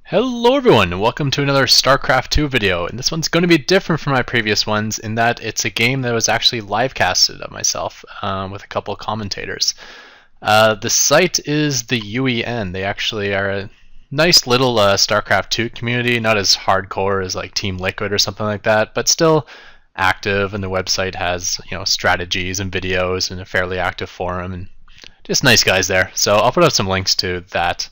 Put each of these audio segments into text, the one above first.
Hello everyone, and welcome to another Starcraft 2 video, and this one's going to be different from my previous ones in that it's a game that was actually live casted of myself with a couple of commentators. The site is the UEN. They actually are a nice little Starcraft 2 community, not as hardcore as like Team Liquid or something like that, but still active, and the website has strategies and videos and a fairly active forum and just nice guys there. So I'll put up some links to that.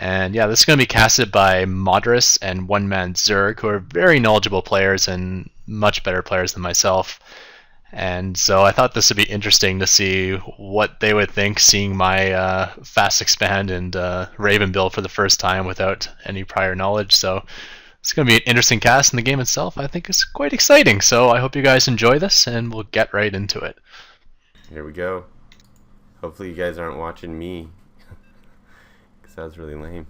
And yeah, this is going to be casted by Modrus and One Man Zerg, who are very knowledgeable players and much better players than myself. And so I thought this would be interesting to see what they would think seeing my fast expand and Raven build for the first time without any prior knowledge. So it's going to be an interesting cast, and the game itself I think is quite exciting. So I hope you guys enjoy this, and we'll get right into it. Here we go. Hopefully you guys aren't watching me. That was really lame.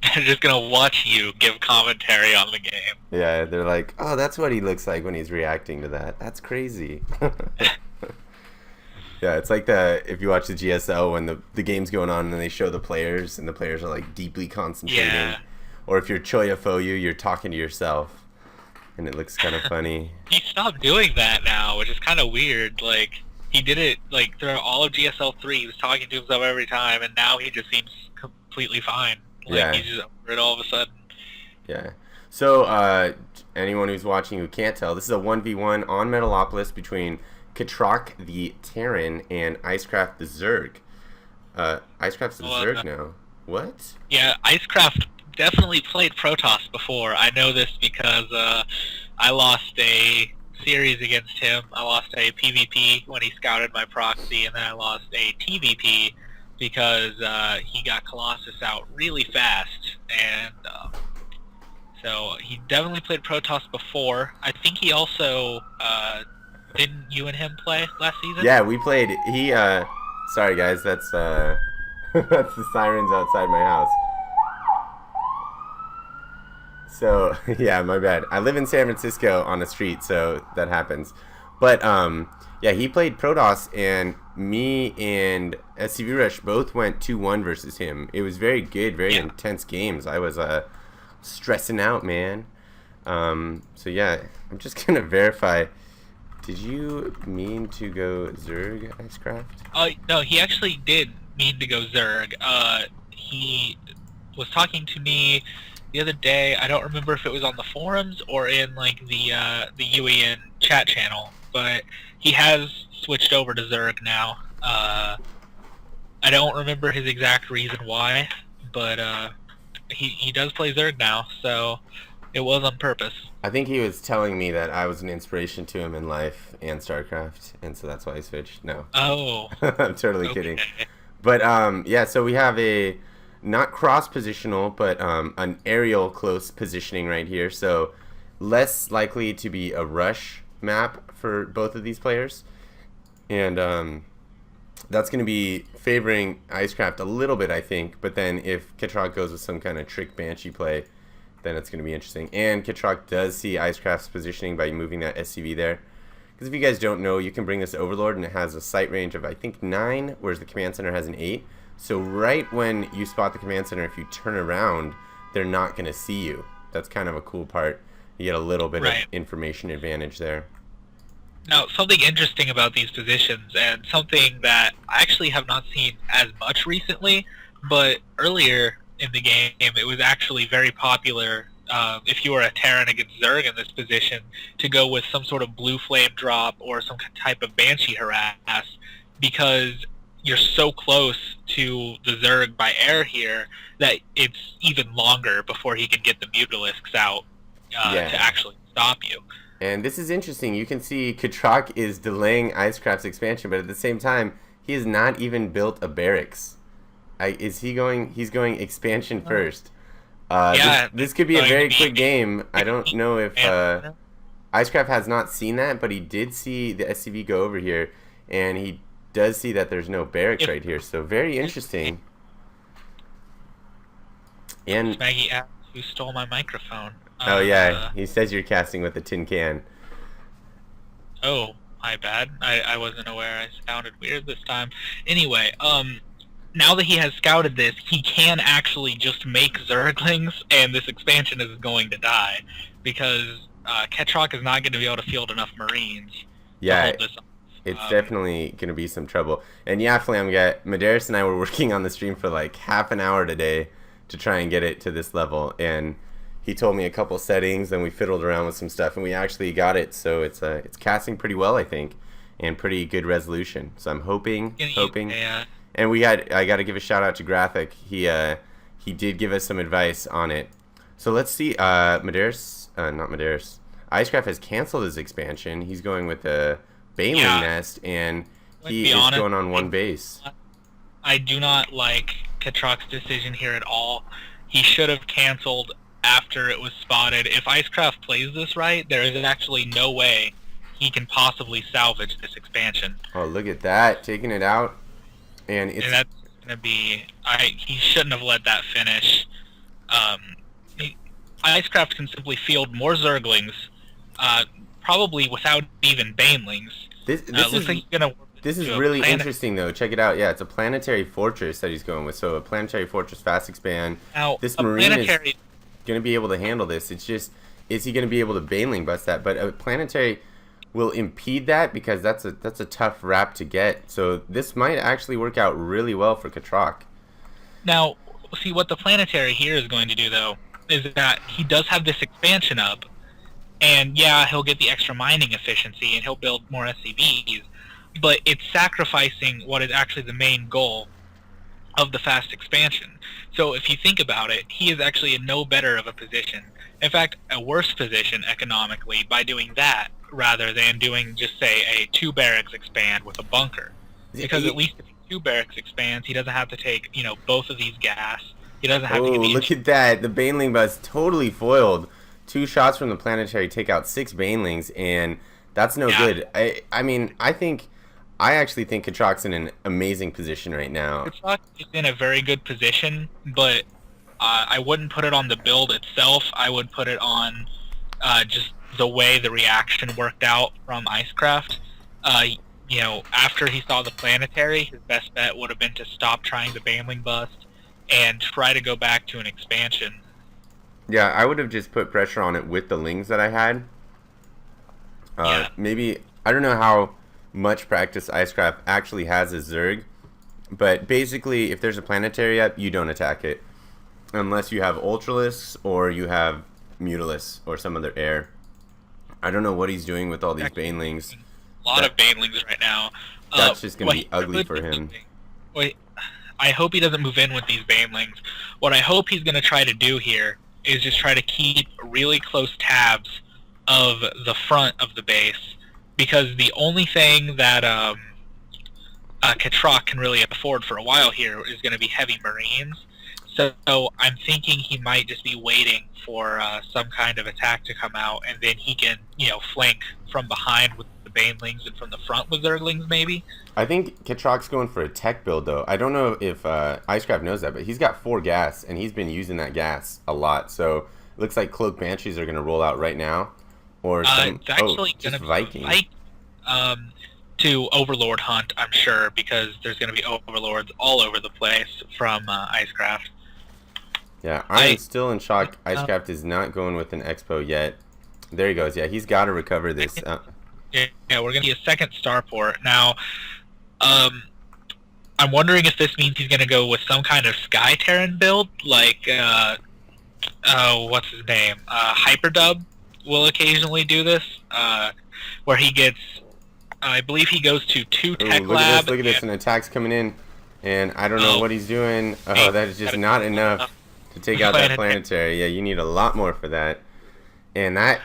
They're just gonna watch you give commentary on the game. Yeah, they're like, oh, that's what he looks like when he's reacting to that. That's crazy. Yeah, it's like if you watch the GSL when the game's going on and they show the players and the players are like deeply concentrating. Yeah. Or if you're Choya Foyu, you're talking to yourself. And it looks kind of funny. He stopped doing that now, which is kind of weird. Like, he did it like throughout all of GSL 3. He was talking to himself every time, and now he just seems completely fine. Like, yeah. He's just over it all of a sudden. Yeah. So, anyone who's watching who can't tell, this is a 1v1 on Metalopolis between Ketroc the Terran and Icecraft the Zerg. Icecraft's the Zerg now. What? Yeah, Icecraft definitely played Protoss before. I know this because I lost a series against him. I lost a PvP when he scouted my proxy, and then I lost a TvP because he got Colossus out really fast, and so he definitely played Protoss before. I think he also didn't you and him play last season? Yeah, we played. He sorry guys, that's that's the sirens outside my house. So, yeah, my bad. I live in San Francisco on a street, so that happens. But, yeah, he played Protoss, and me and SCV Rush both went 2-1 versus him. It was very good, very intense games. I was stressing out, man. So, yeah, I'm just going to verify. Did you mean to go Zerg, Icecraft? No, he actually did mean to go Zerg. He was talking to me the other day. I don't remember if it was on the forums or in like the UEN chat channel, but he has switched over to Zerg now. I don't remember his exact reason why, but he does play Zerg now, so it was on purpose. I think he was telling me that I was an inspiration to him in life and StarCraft, and so that's why I switched. No. Oh. I'm totally kidding. But yeah, so we have a not cross-positional, but an aerial close positioning right here. So less likely to be a rush map for both of these players. And that's going to be favoring Icecraft a little bit, I think. But then if Ketroc goes with some kind of trick Banshee play, then it's going to be interesting. And Ketroc does see Icecraft's positioning by moving that SCV there. Because if you guys don't know, you can bring this Overlord, and it has a sight range of, I think, 9, whereas the Command Center has an 8. So right when you spot the Command Center, if you turn around, they're not going to see you. That's kind of a cool part. You get a little bit of information advantage there. Now, something interesting about these positions, and something that I actually have not seen as much recently, but earlier in the game, it was actually very popular if you were a Terran against Zerg in this position, to go with some sort of blue flame drop or some type of Banshee harass, because you're so close to the Zerg by air here that it's even longer before he can get the Mutalisks out to actually stop you. And this is interesting. You can see Ketroc is delaying Icecraft's expansion, but at the same time, he has not even built a barracks. He's going expansion first. This could be a very quick game. I don't know if Icecraft has not seen that, but he did see the SCV go over here, and he does see that there's no barracks right here. So very interesting. And Maggie asked who stole my microphone. Oh yeah, he says you're casting with a tin can. Oh, my bad. I wasn't aware. I sounded weird this time. Anyway, now that he has scouted this, he can actually just make Zerglings, and this expansion is going to die because Ketroc is not going to be able to field enough Marines to Yeah, hold this off. it's definitely going to be some trouble. And yeah, Flamgat, Medeiros and I were working on the stream for like half an hour today to try and get it to this level. And he told me a couple settings, and we fiddled around with some stuff, and we actually got it. So it's casting pretty well, I think, and pretty good resolution. So I'm hoping. Yeah. And I got to give a shout out to Graphic. He did give us some advice on it. So let's see. Medeiros, not Medeiros. Icecraft has canceled his expansion. He's going with a Baneling nest, and he is going on one base. I do not like Ketroc's decision here at all. He should have canceled after it was spotted. If Icecraft plays this right, there is actually no way he can possibly salvage this expansion. Oh, look at that, taking it out, and that's gonna be. He shouldn't have let that finish. Icecraft can simply field more Zerglings, probably without even Banelings. This is really interesting, though. Check it out. Yeah, it's a planetary fortress that he's going with. So a planetary fortress fast expand. Now, this Marine is going to be able to handle this. It's just, is he going to be able to Baneling bust that? But a planetary will impede that because that's a tough wrap to get. So this might actually work out really well for Ketroc. Now, see, what the planetary here is going to do, though, is that he does have this expansion up. And yeah, he'll get the extra mining efficiency, and he'll build more SCVs, but it's sacrificing what is actually the main goal of the fast expansion. So if you think about it, he is actually in no better of a position. In fact, a worse position economically by doing that rather than doing, just say, a 2 barracks expand with a bunker. Because at least if 2 barracks expands, he doesn't have to take, both of these gas. He doesn't have to get the look at that. The Baneling bus totally foiled. 2 shots from the planetary take out 6 Banelings, and that's no good. I actually think Ketroc's in an amazing position right now. Ketroc is in a very good position, but I wouldn't put it on the build itself. I would put it on just the way the reaction worked out from Icecraft. After he saw the planetary, his best bet would have been to stop trying the Baneling bust and try to go back to an expansion. Yeah, I would have just put pressure on it with the lings that I had. Maybe, I don't know how much practice Icecraft actually has as Zerg, but basically, if there's a planetary up, you don't attack it. Unless you have Ultralisks or you have Mutalisks or some other air. I don't know what he's doing with all these Banelings. A lot of Banelings right now. That's just going to be ugly for him. Wait, I hope he doesn't move in with these Banelings. What I hope he's going to try to do here is just try to keep really close tabs of the front of the base, because the only thing that Ketroc can really afford for a while here is going to be heavy Marines. So I'm thinking he might just be waiting for some kind of attack to come out, and then he can, flank from behind with the Banelings and from the front with Zerglings, maybe. I think Ketroc's going for a tech build, though. I don't know if Icecraft knows that, but he's got 4 gas, and he's been using that gas a lot. So it looks like Cloak Banshees are going to roll out right now. Or some, it's actually going to be Viking. To Overlord hunt, I'm sure, because there's going to be Overlords all over the place from Icecraft. Yeah, I'm still in shock. Icecraft is not going with an Expo yet. There he goes. Yeah, he's got to recover this. Yeah, we're going to get a second starport. Now, I'm wondering if this means he's going to go with some kind of Sky Terran build, like, what's his name? Hyperdub will occasionally do this, where he gets, I believe he goes to 2 Tech Lab. Look at this, and attack's coming in, and I don't know what he's doing. Oh, that is just not enough to take out that planetary. Yeah, you need a lot more for that. And that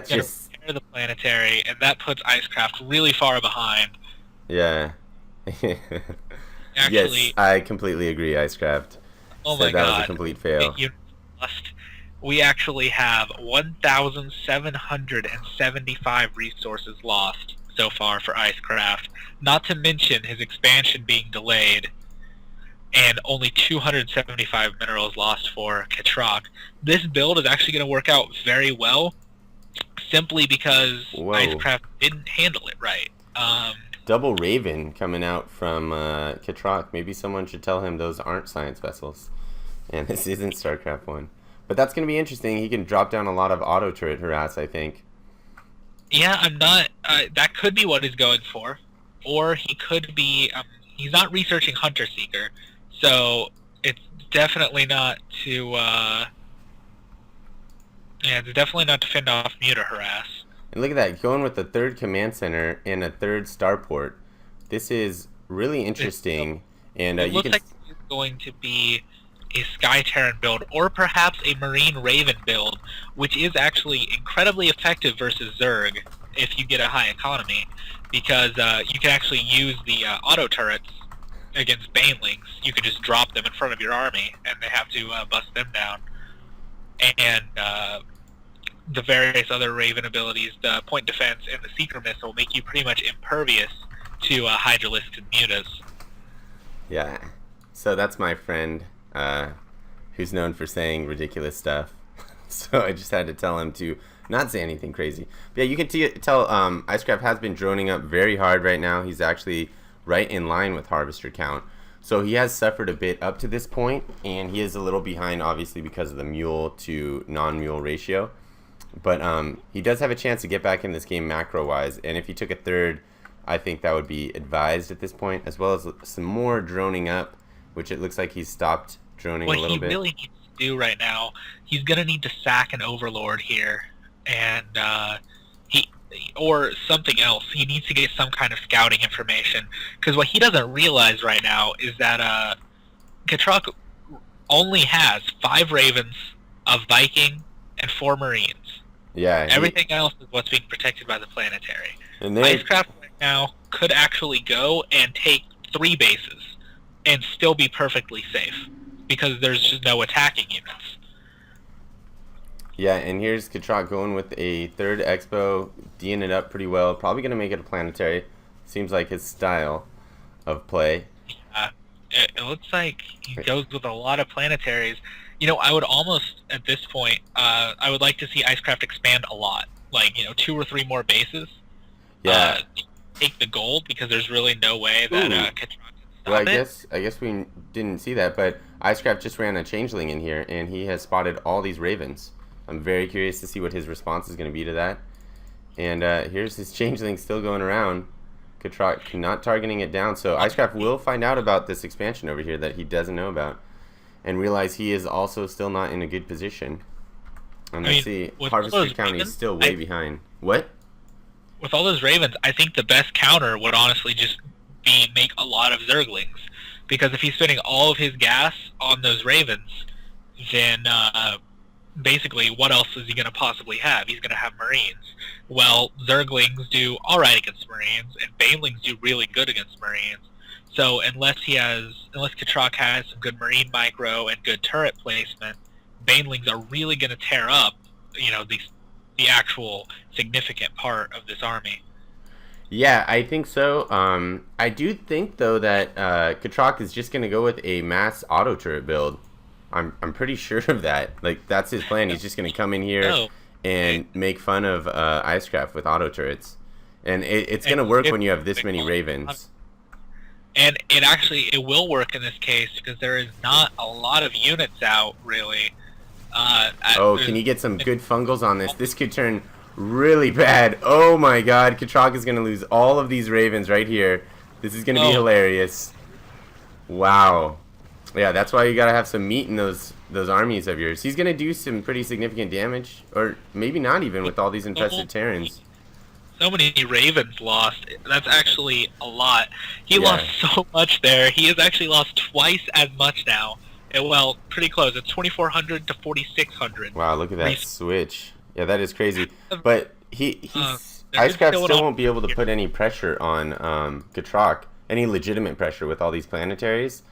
just the planetary, and that puts Icecraft really far behind. Yeah. Actually, yes, I completely agree, Icecraft. Oh my God, that was a complete fail. We actually have 1,775 resources lost so far for Icecraft, not to mention his expansion being delayed, and only 275 minerals lost for Ketroc. This build is actually going to work out very well, simply because Icecraft didn't handle it right. double Raven coming out from Ketroc. Maybe someone should tell him those aren't science vessels, and this isn't StarCraft 1. But that's going to be interesting. He can drop down a lot of auto turret harass, I think. Yeah, I'm not. That could be what he's going for, or he could be. He's not researching Hunter Seeker, so it's definitely not to. Yeah, it's definitely not to fend off Muta harass. And look at that, going with the third command center and a third starport. This is really interesting. And It you looks can. like it's going to be a Sky Terran build, or perhaps a Marine Raven build, which is actually incredibly effective versus Zerg if you get a high economy, because you can actually use the auto turrets against Banelings. You can just drop them in front of your army, and they have to bust them down. And the various other Raven abilities, the point defense and the Seeker Missile, make you pretty much impervious to Hydralisks and Mutas. Yeah. So that's my friend, who's known for saying ridiculous stuff. So I just had to tell him to not say anything crazy. But yeah, you can tell Icecraft has been droning up very hard right now. He's actually right in line with Harvester count. So he has suffered a bit up to this point, and he is a little behind, obviously, because of the mule to non-mule ratio. But he does have a chance to get back in this game macro-wise, and if he took a third, I think that would be advised at this point, as well as some more droning up, which it looks like he's stopped droning a little bit. What he really needs to do right now, he's going to need to sack an Overlord here, and or something else. He needs to get some kind of scouting information, because what he doesn't realize right now is that Ketroc only has 5 Ravens, a Viking, and 4 Marines. Yeah. Everything else is what's being protected by the planetary. And Icecraft right now could actually go and take 3 bases and still be perfectly safe, because there's just no attacking units. Yeah, and here's Ketroc going with a third expo, D'ing it up pretty well. Probably going to make it a planetary. Seems like his style of play. It looks like he goes with a lot of planetaries. You know, I would almost, at this point, I would like to see Icecraft expand a lot. Like, 2 or 3 more bases. Yeah. Take the gold, because there's really no way that Ketroc can stop Well, it. I guess we didn't see that, but Icecraft just ran a changeling in here, and he has spotted all these ravens. I'm very curious to see what his response is going to be to that. And here's his changeling still going around. Ketroc not targeting it down, so Icecraft will find out about this expansion over here that he doesn't know about, and realize he is also still not in a good position. And let's see, Harvester County is still way behind. What? With all those Ravens, I think the best counter would honestly just be make a lot of Zerglings, because if he's spending all of his gas on those Ravens, then basically what else is he going to possibly have? He's going to have Marines. Well, Zerglings do alright against Marines, and Banelings do really good against Marines. So unless Ketroc has some good Marine micro and good turret placement, Banelings are really going to tear up, the actual significant part of this army. Yeah, I think so. I do think though that Ketroc is just going to go with a mass auto turret build. I'm pretty sure of that. Like, that's his plan. He's just going to come in here and make fun of Icecraft with auto turrets, and it's going to work when you have this many Ravens. And it will work in this case, because there is not a lot of units out, really. Can you get some good fungals on this? This could turn really bad. Oh my god, Ketroc is going to lose all of these Ravens right here. This is going to be hilarious. Wow. Yeah, that's why you got to have some meat in those armies of yours. He's going to do some pretty significant damage, or maybe not even with all these infested Terrans. So many Ravens lost. That's actually a lot. He lost so much there. He has actually lost twice as much now. Well, pretty close. It's 2,400 to 4,600. Wow, look at that switch. Yeah, that is crazy. But Icecraft still won't be able to put any pressure on Ketroc, any legitimate pressure with all these planetaries.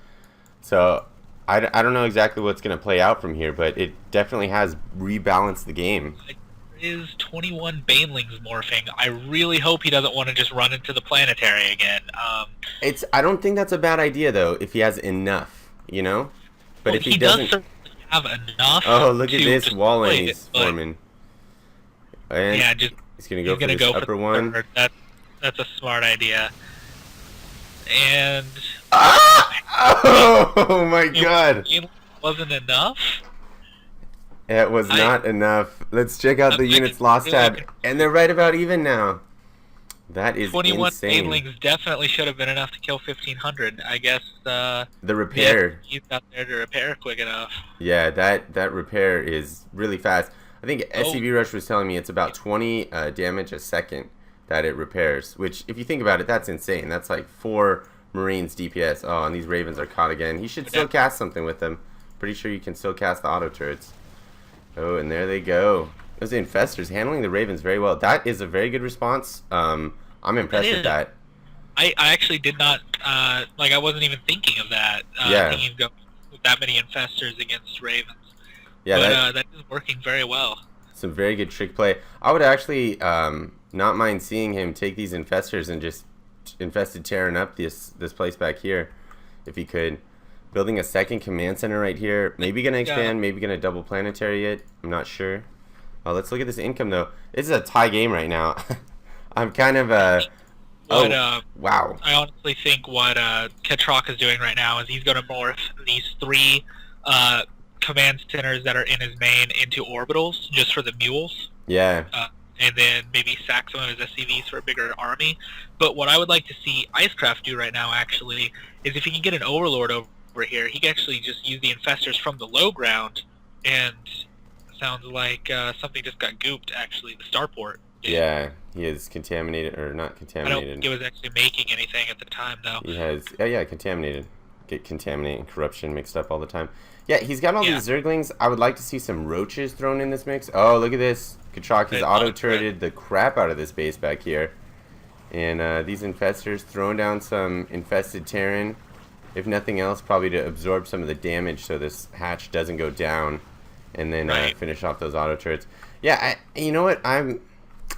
So I don't know exactly what's going to play out from here, but it definitely has rebalanced the game. There is 21 Banelings morphing. I really hope he doesn't want to just run into the planetary again. I don't think that's a bad idea, though, if he has enough, But if he doesn't does have enough. Oh, look at this wall lane he's forming. And yeah, he's going to go for this upper one. That's a smart idea. and Oh my god! it wasn't enough. It was not enough. Let's check out the units lost tab, and they're right about even now. That is 21 insane. banelings definitely should have been enough to kill 1,500. I guess The repair. He's out there to repair quick enough. Yeah, that repair is really fast. I think SCV Rush was telling me it's about 20 damage a second that it repairs, which, if you think about it, that's insane. That's like 4 Marines DPS. Oh, and these Ravens are caught again. He should still cast something with them. Pretty sure you can still cast the auto turrets. Oh, and there they go. Those infestors handling the Ravens very well. That is a very good response. I'm impressed with that. I actually did not, like, I wasn't even thinking of that. Thinking of going with that many infestors against Ravens. Yeah, but that is working very well. Some very good trick play. I would actually not mind seeing him take these infestors and just infested tearing up this place back here, if he could. Building a second command center right here. Maybe gonna expand, maybe gonna double planetary it. I'm not sure. Let's look at this income though. This is a tie game right now. I'm kind of wow. I honestly think what Ketroc is doing right now is he's going to morph these 3 command centers that are in his main into orbitals just for the mules. Yeah. And then maybe sack some of his SCVs for a bigger army. But what I would like to see Icecraft do right now, actually, is if he can get an Overlord over here, he can actually just use the infestors from the low ground. And sounds like something just got gooped, actually, the starport. Yeah, he is contaminated, or not contaminated. I don't think it was actually making anything at the time, though. He has, yeah, contaminated. Get contaminate and corruption mixed up all the time. Yeah, he's got all these Zerglings. I would like to see some roaches thrown in this mix. Oh, look at this. Ketroc has auto-turreted the crap out of this base back here. And these infestors throwing down some infested Terran. If nothing else, probably to absorb some of the damage so this hatch doesn't go down. And then finish off those auto-turrets. Yeah, you know what?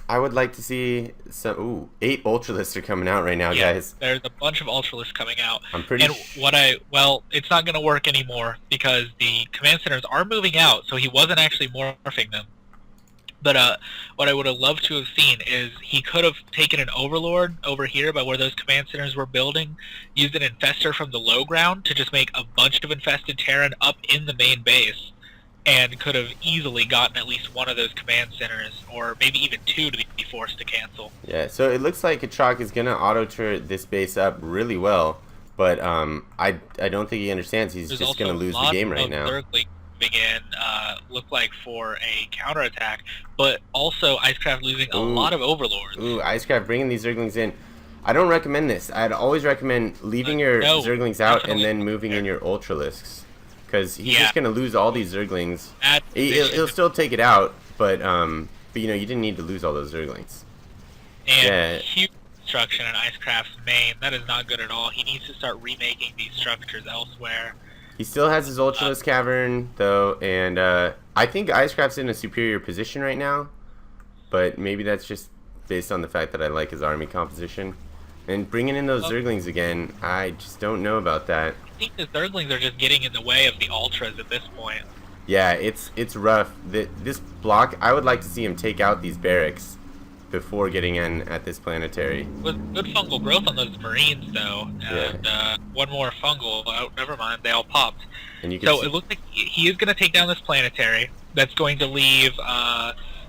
I would like to see some. Ooh, 8 Ultralists are coming out right now, guys. There's a bunch of Ultralists coming out. I'm pretty. And well, it's not going to work anymore because the command centers are moving out, so he wasn't actually morphing them. But what I would have loved to have seen is he could have taken an Overlord over here by where those command centers were building, used an Infestor from the low ground to just make a bunch of infested Terran up in the main base, and could have easily gotten at least one of those command centers, or maybe even 2 to be forced to cancel. Yeah, so it looks like Ketroc is going to auto-turret this base up really well, but I don't think he understands. He's just going to lose the game right now. Moving in, look like for a counterattack, but also Icecraft losing a lot of Overlords. Ooh, Icecraft bringing these Zerglings in. I don't recommend this. I'd always recommend leaving your Zerglings out and then moving in your Ultralisks. Because he's just going to lose all these Zerglings. He'll still take it out, but you know, you didn't need to lose all those Zerglings. And huge destruction in Icecraft's main. That is not good at all. He needs to start remaking these structures elsewhere. He still has his Ultralist Cavern, though, and I think Icecraft's in a superior position right now, but maybe that's just based on the fact that I like his army composition. And bringing in those Zerglings again, I just don't know about that. I think the Zerglings are just getting in the way of the Ultras at this point. Yeah, it's rough. This block, I would like to see him take out these barracks before getting in at this planetary. With good fungal growth on those Marines, though, and one more fungal. Oh, never mind, they all popped. And you can it looks like he is going to take down this planetary. That's going to leave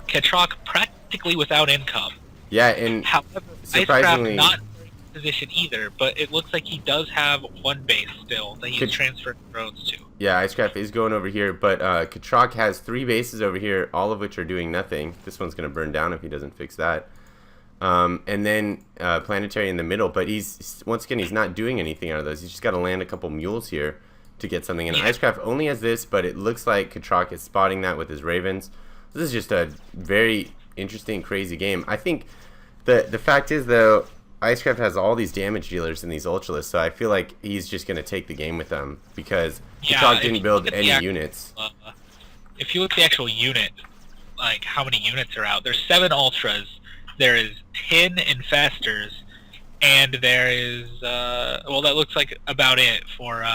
Ketroc practically without income. Yeah, and however, surprisingly, not in position either, but it looks like he does have one base still that he's transferred drones to. Yeah, Icecraft is going over here, but Ketroc has 3 bases over here, all of which are doing nothing. This one's going to burn down if he doesn't fix that. And then Planetary in the middle, but once again, he's not doing anything out of those. He's just got to land a couple mules here to get something. And Icecraft only has this, but it looks like Ketroc is spotting that with his Ravens. This is just a very interesting, crazy game. I think the fact is, though, Icecraft has all these damage dealers in these Ultralists, so I feel like he's just going to take the game with them because Ketroc didn't build any units. If you look at the actual unit, like how many units are out, there's 7 Ultras, there is 10 Infestors, and there is, well, that looks like about it for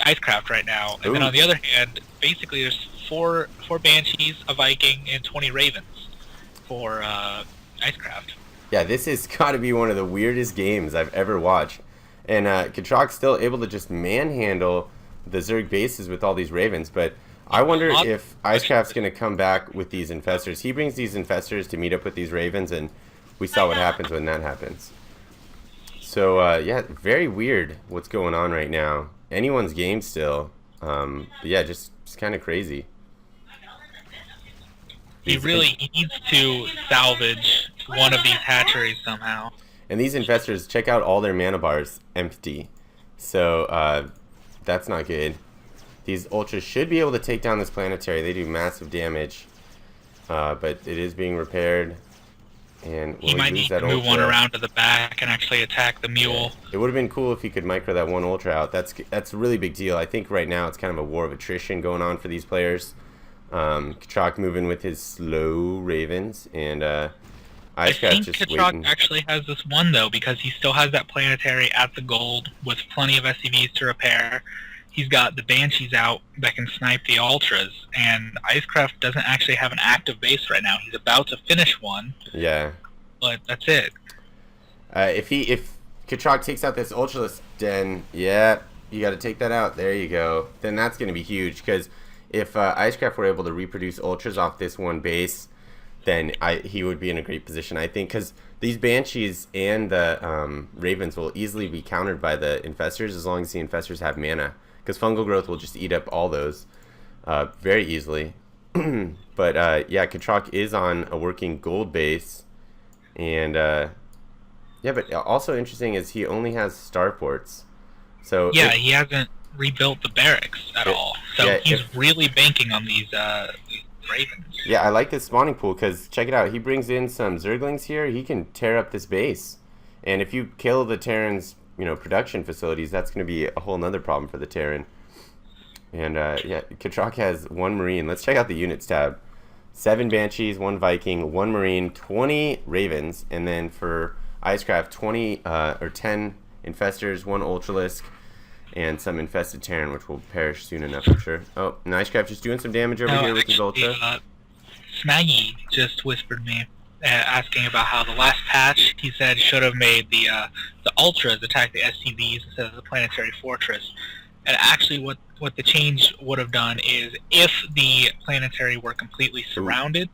Icecraft right now. And then on the other hand, basically there's 4 Banshees, a Viking, and 20 Ravens for Icecraft. Yeah, this has got to be one of the weirdest games I've ever watched. And Ketroc's still able to just manhandle the Zerg bases with all these Ravens, but I wonder if Icecraft's going to come back with these Infestors. He brings these Infestors to meet up with these Ravens, and we saw what happens when that happens. So, yeah, very weird what's going on right now. Anyone's game still. But yeah, just kind of crazy. He really needs to salvage one of these hatcheries somehow. And these Infestors, check out all their mana bars empty. So, that's not good. These Ultras should be able to take down this Planetary. They do massive damage. But it is being repaired. And he might need to move one around to the back and actually attack the mule. Yeah. It would have been cool if he could micro that one Ultra out. That's a really big deal. I think right now it's kind of a war of attrition going on for these players. Ketroc moving with his slow Ravens, and I think just Ketroc waiting. actually has this one though, because he still has that Planetary at the gold with plenty of SCVs to repair. He's got the Banshees out that can snipe the Ultras, and Icecraft doesn't actually have an active base right now. He's about to finish one. Yeah. But that's it. If Ketroc takes out this Ultralisk Den, yeah, you got to take that out. There you go. Then that's going to be huge, because if Icecraft were able to reproduce Ultras off this one base, then he would be in a great position, I think, because these Banshees and the Ravens will easily be countered by the Infestors as long as the Infestors have mana, because Fungal Growth will just eat up all those very easily. But yeah, Ketroc is on a working gold base, and yeah, but also interesting is he only has starports. So yeah, he hasn't rebuilt the barracks at all. So yeah, he's really banking on these Ravens. Yeah, I like this spawning pool, because check it out. He brings in some Zerglings here. He can tear up this base. And if you kill the Terran's, production facilities, that's going to be a whole nother problem for the Terran. And yeah, Ketroc has 1 Marine. Let's check out the units tab. 7 Banshees, 1 Viking, 1 Marine, 20 Ravens, and then for Icecraft, 10 Infestors, 1 Ultralisk, and some infested Terran, which will perish soon enough, I'm sure. Oh, Icecraft just doing some damage over here with his Ultra. Smaggy just whispered me, asking about how the last patch, he said, should have made the Ultras attack the SCVs instead of the Planetary Fortress. And actually what the change would have done is, if the Planetary were completely surrounded,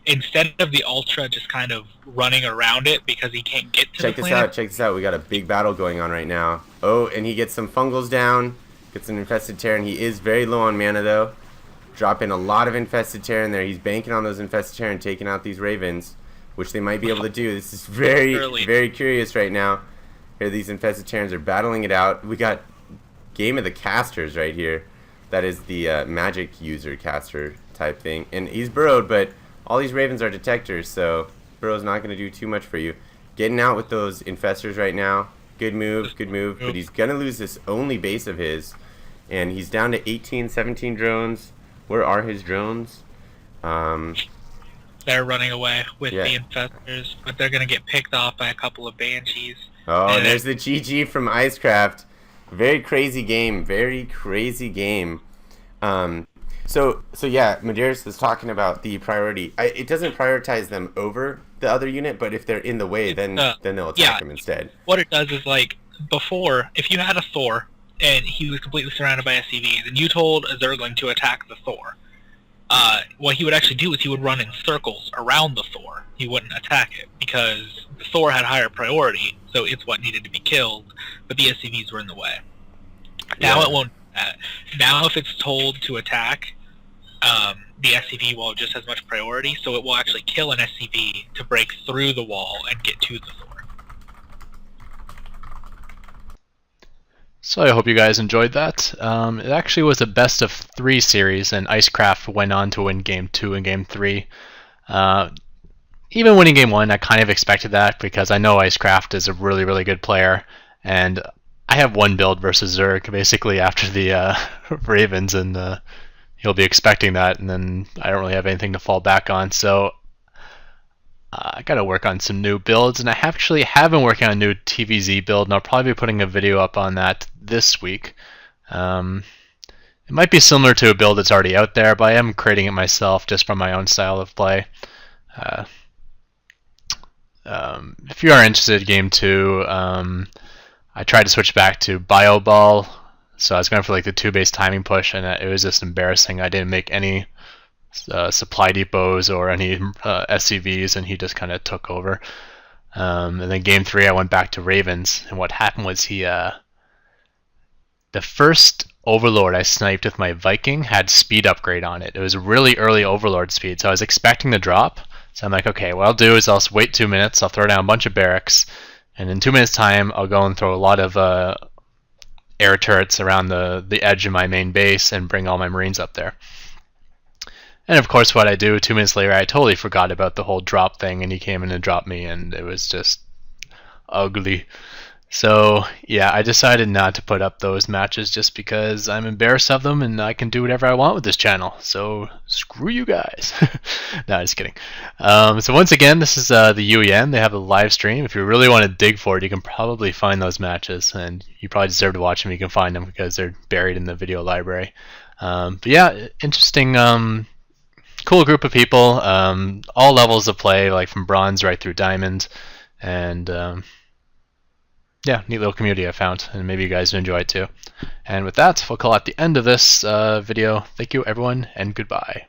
instead of the Ultra just kind of running around it because he can't get to the planet. Check this out. We got a big battle going on right now. Oh, and he gets some Fungals down. Gets an infested Terran. He is very low on mana, though. Dropping a lot of infested Terran there. He's banking on those infested Terran, taking out these Ravens, which they might be able to do. This is very, very curious right now. Here, these infested Terrans are battling it out. We got Game of the Casters right here. That is the magic user caster type thing. And he's burrowed, but all these Ravens are detectors, so burrow's not going to do too much for you. Getting out with those infestors right now. Good move, but he's going to lose this only base of his. And he's down to 18, 17 drones. Where are his drones? They're running away with the infestors, but they're going to get picked off by a couple of Banshees. Oh, and there's the GG from Icecraft. Very crazy game. Very crazy game. So yeah, Medeiros is talking about the priority. It doesn't prioritize them over the other unit, but if they're in the way, then they'll attack them instead. What it does is, like, before, if you had a Thor and he was completely surrounded by SCVs, and you told a Zergling to attack the Thor, what he would actually do is he would run in circles around the Thor. He wouldn't attack it, because the Thor had higher priority, so it's what needed to be killed, but the SCVs were in the way. Now it won't do that. Now if it's told to attack, the SCV will just has much priority, so it will actually kill an SCV to break through the wall and get to the Thor. So I hope you guys enjoyed that. It actually was a best of 3 series, and Icecraft went on to win Game 2 and Game 3. Even winning Game 1, I kind of expected that, because I know Icecraft is a really, really good player, and I have one build versus Zerg, basically, after the Ravens, and he'll be expecting that, and then I don't really have anything to fall back on, so I gotta work on some new builds, and I actually have been working on a new TvZ build, and I'll probably be putting a video up on that this week. It might be similar to a build that's already out there, but I am creating it myself just from my own style of play. If you are interested in Game 2, I tried to switch back to Bio Ball, so I was going for like the 2-base timing push, and it was just embarrassing. I didn't make any supply depots or any SCVs, and he just kind of took over. And then game 3, I went back to Ravens, and what happened was the first Overlord I sniped with my Viking had speed upgrade on it. It was really early Overlord speed, so I was expecting the drop. So I'm like, okay, what I'll do is I'll wait 2 minutes, I'll throw down a bunch of barracks, and in 2 minutes time I'll go and throw a lot of air turrets around the edge of my main base and bring all my Marines up there. And of course what I do, 2 minutes later, I totally forgot about the whole drop thing, and he came in and dropped me, and it was just ugly. So yeah, I decided not to put up those matches just because I'm embarrassed of them, and I can do whatever I want with this channel. So screw you guys. No, just kidding. So once again, this is the UEN. They have a live stream. If you really want to dig for it, you can probably find those matches, and you probably deserve to watch them. You can find them because they're buried in the video library. But yeah, interesting. Cool group of people, all levels of play, like from bronze right through diamond, and yeah, neat little community I found, and maybe you guys enjoy it too. And with that, we'll call it the end of this video. Thank you everyone, and goodbye.